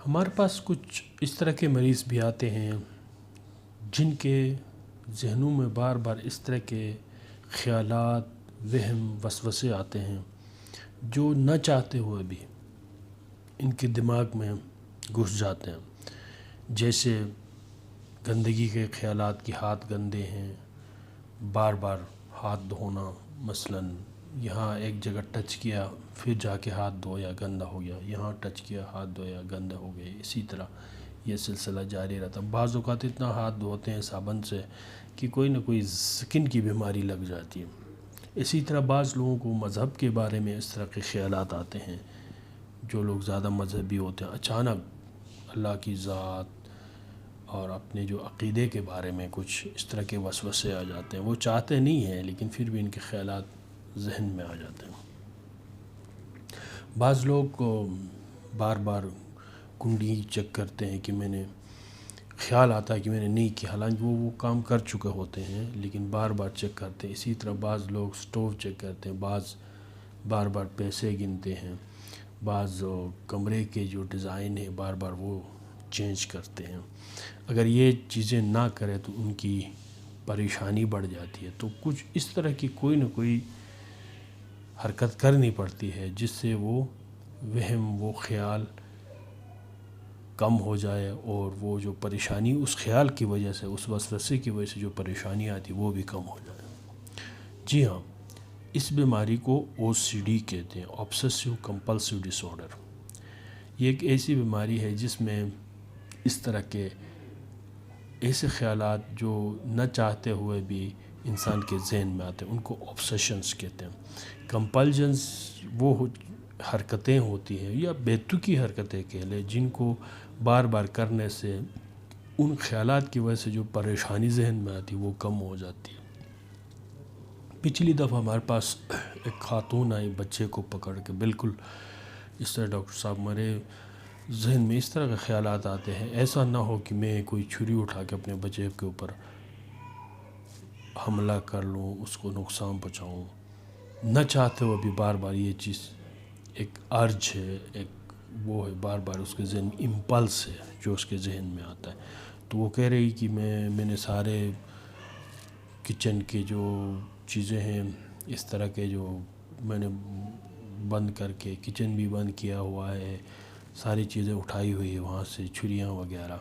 ہمارے پاس کچھ اس طرح کے مریض بھی آتے ہیں جن کے ذہنوں میں بار بار اس طرح کے خیالات، وہم، وسوسے آتے ہیں جو نہ چاہتے ہوئے بھی ان کے دماغ میں گھس جاتے ہیں، جیسے گندگی کے خیالات کہ ہاتھ گندے ہیں، بار بار ہاتھ دھونا، مثلاً یہاں ایک جگہ ٹچ کیا پھر جا کے ہاتھ دھویا گندا ہو گیا، یہاں ٹچ کیا ہاتھ دھویا گندا ہو گیا، اسی طرح یہ سلسلہ جاری رہتا۔ بعض اوقات اتنا ہاتھ دھوتے ہیں صابن سے کہ کوئی نہ کوئی سکن کی بیماری لگ جاتی ہے۔ اسی طرح بعض لوگوں کو مذہب کے بارے میں اس طرح کے خیالات آتے ہیں، جو لوگ زیادہ مذہبی ہوتے ہیں اچانک اللہ کی ذات اور اپنے جو عقیدے کے بارے میں کچھ اس طرح کے وسوسے آ جاتے ہیں، وہ چاہتے نہیں ہیں لیکن پھر بھی ان کے خیالات ذہن میں آ جاتے ہیں۔ بعض لوگ کو بار بار کنڈی چیک کرتے ہیں کہ میں نے خیال آتا ہے کہ میں نے نہیں کیا، حالانکہ وہ کام کر چکے ہوتے ہیں لیکن بار بار چیک کرتے ہیں۔ اسی طرح بعض لوگ سٹوو چیک کرتے ہیں، بعض بار بار پیسے گنتے ہیں، بعض کمرے کے جو ڈیزائن ہے بار بار وہ چینج کرتے ہیں۔ اگر یہ چیزیں نہ کرے تو ان کی پریشانی بڑھ جاتی ہے، تو کچھ اس طرح کی کوئی نہ کوئی حرکت کرنی پڑتی ہے جس سے وہ وہم، وہ خیال کم ہو جائے اور وہ جو پریشانی اس خیال کی وجہ سے، اس وسوسے کی وجہ سے جو پریشانی آتی وہ بھی کم ہو جائے۔ جی ہاں، اس بیماری کو OCD کہتے ہیں، آبسیسو کمپلسیو ڈس آرڈر۔ یہ ایک ایسی بیماری ہے جس میں اس طرح کے ایسے خیالات جو نہ چاہتے ہوئے بھی انسان کے ذہن میں آتے ہیں ان کو آبسیشنز کہتے ہیں۔ کمپلجنز وہ حرکتیں ہوتی ہیں یا بیتوکی حرکتیں کہہ لیں جن کو بار بار کرنے سے ان خیالات کی وجہ سے جو پریشانی ذہن میں آتی وہ کم ہو جاتی ہے۔ پچھلی دفعہ ہمارے پاس ایک خاتون آئی بچے کو پکڑ کے، بالکل اس طرح ڈاکٹر صاحب میرے ذہن میں اس طرح کے خیالات آتے ہیں، ایسا نہ ہو کہ میں کوئی چھری اٹھا کے اپنے بچے کے اوپر حملہ کر لوں، اس کو نقصان پہنچاؤں۔ نہ چاہتے ہوئے بھی بار بار یہ چیز ایک ارج ہے، ایک وہ ہے، بار بار اس کے ذہن میں امپلس ہے جو اس کے ذہن میں آتا ہے۔ تو وہ کہہ رہی کہ میں نے سارے کچن کے جو چیزیں ہیں اس طرح کے جو میں نے بند کر کے، کچن بھی بند کیا ہوا ہے، ساری چیزیں اٹھائی ہوئی ہے وہاں سے، چھریاں وغیرہ۔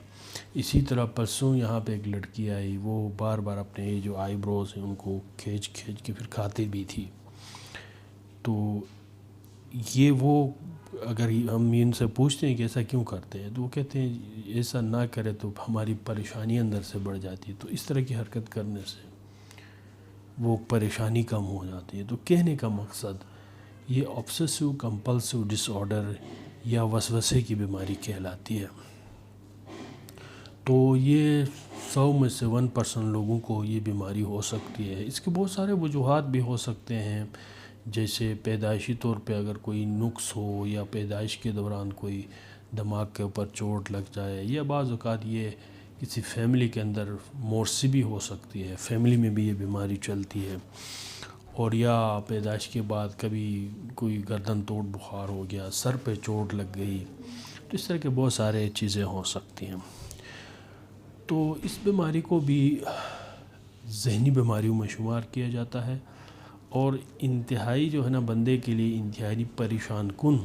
اسی طرح پرسوں یہاں پہ ایک لڑکی آئی، وہ بار بار اپنے جو آئی بروز ہیں ان کو کھینچ کے پھر کھاتی بھی تھی۔ تو یہ وہ اگر ہم ان سے پوچھتے ہیں کہ ایسا کیوں کرتے ہیں تو وہ کہتے ہیں ایسا نہ کرے تو ہماری پریشانی اندر سے بڑھ جاتی ہے، تو اس طرح کی حرکت کرنے سے وہ پریشانی کم ہو جاتی ہے۔ تو کہنے کا مقصد یہ آبسیسو کمپلسیو ڈس آرڈر یا وسوسے کی بیماری کہلاتی ہے۔ تو یہ 100 میں سے 1% لوگوں کو یہ بیماری ہو سکتی ہے۔ اس کے بہت سارے وجوہات بھی ہو سکتے ہیں، جیسے پیدائشی طور پہ اگر کوئی نقص ہو یا پیدائش کے دوران کوئی دماغ کے اوپر چوٹ لگ جائے، یا بعض اوقات یہ کسی فیملی کے اندر مورثی بھی ہو سکتی ہے، فیملی میں بھی یہ بیماری چلتی ہے، اور یا پیدائش کے بعد کبھی کوئی گردن توڑ بخار ہو گیا، سر پہ چوٹ لگ گئی، تو اس طرح کے بہت سارے چیزیں ہو سکتی ہیں۔ تو اس بیماری کو بھی ذہنی بیماریوں میں شمار کیا جاتا ہے، اور انتہائی جو ہے نا بندے کے لیے انتہائی پریشان کن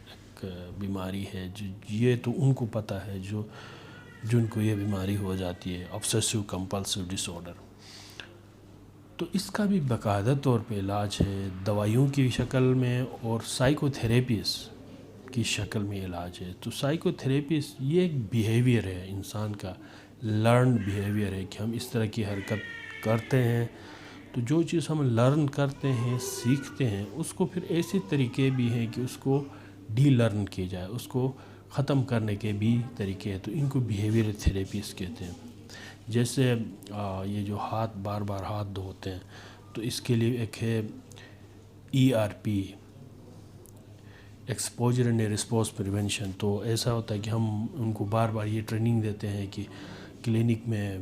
ایک بیماری ہے۔ یہ تو ان کو پتہ ہے جن کو یہ بیماری ہو جاتی ہے، آبسیسو کمپلسیو ڈس آرڈر۔ تو اس کا بھی باقاعدہ طور پہ علاج ہے، دوائیوں کی شکل میں اور سائیکو تھیراپیز کی شکل میں علاج ہے۔ تو سائیکو تھیراپیز یہ ایک بیہیویئر ہے انسان کا، لرنڈ بیہیویئر ہے کہ ہم اس طرح کی حرکت کرتے ہیں، تو جو چیز ہم لرن کرتے ہیں، سیکھتے ہیں، اس کو پھر ایسے طریقے بھی ہیں کہ اس کو ڈی لرن کیا جائے، اس کو ختم کرنے کے بھی طریقے ہیں، تو ان کو بیہیویئر تھیراپیز کہتے ہیں۔ جیسے یہ جو بار بار ہاتھ دھوتے ہیں، تو اس کے لیے ایک ہے ERP، exposure and response prevention. تو ایسا ہوتا ہے کہ ہم ان کو بار بار یہ ٹریننگ دیتے ہیں کہ کلینک میں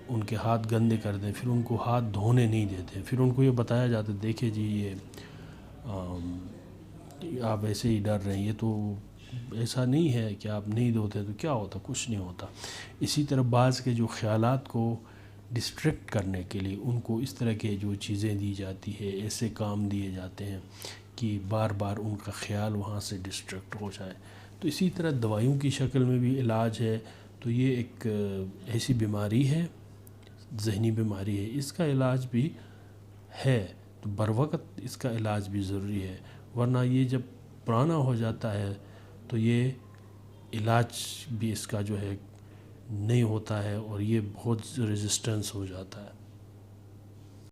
ان کے ہاتھ گندے کر دیں، پھر ان کو ہاتھ دھونے نہیں دیتے، پھر ان کو یہ بتایا جاتا ہے دیکھیں جی یہ آپ ایسے ہی ڈر رہے ہیں، یہ تو ایسا نہیں ہے کہ آپ نہیں دھوتے تو کیا ہوتا، کچھ نہیں ہوتا۔ اسی طرح بعض کے جو خیالات کو ڈسٹریکٹ کرنے کے لیے ان کو اس طرح کے جو چیزیں دی جاتی ہے، ایسے کام دیے جاتے ہیں کہ بار بار ان کا خیال وہاں سے ڈسٹریکٹ ہو جائے۔ تو اسی طرح دوائیوں کی شکل میں بھی علاج ہے۔ تو یہ ایک ایسی بیماری ہے، ذہنی بیماری ہے، اس کا علاج بھی ہے، تو بر وقت اس کا علاج بھی ضروری ہے، ورنہ یہ جب پرانا ہو جاتا ہے تو یہ علاج بھی اس کا جو ہے نہیں ہوتا ہے، اور یہ بہت ریزسٹنس ہو جاتا ہے۔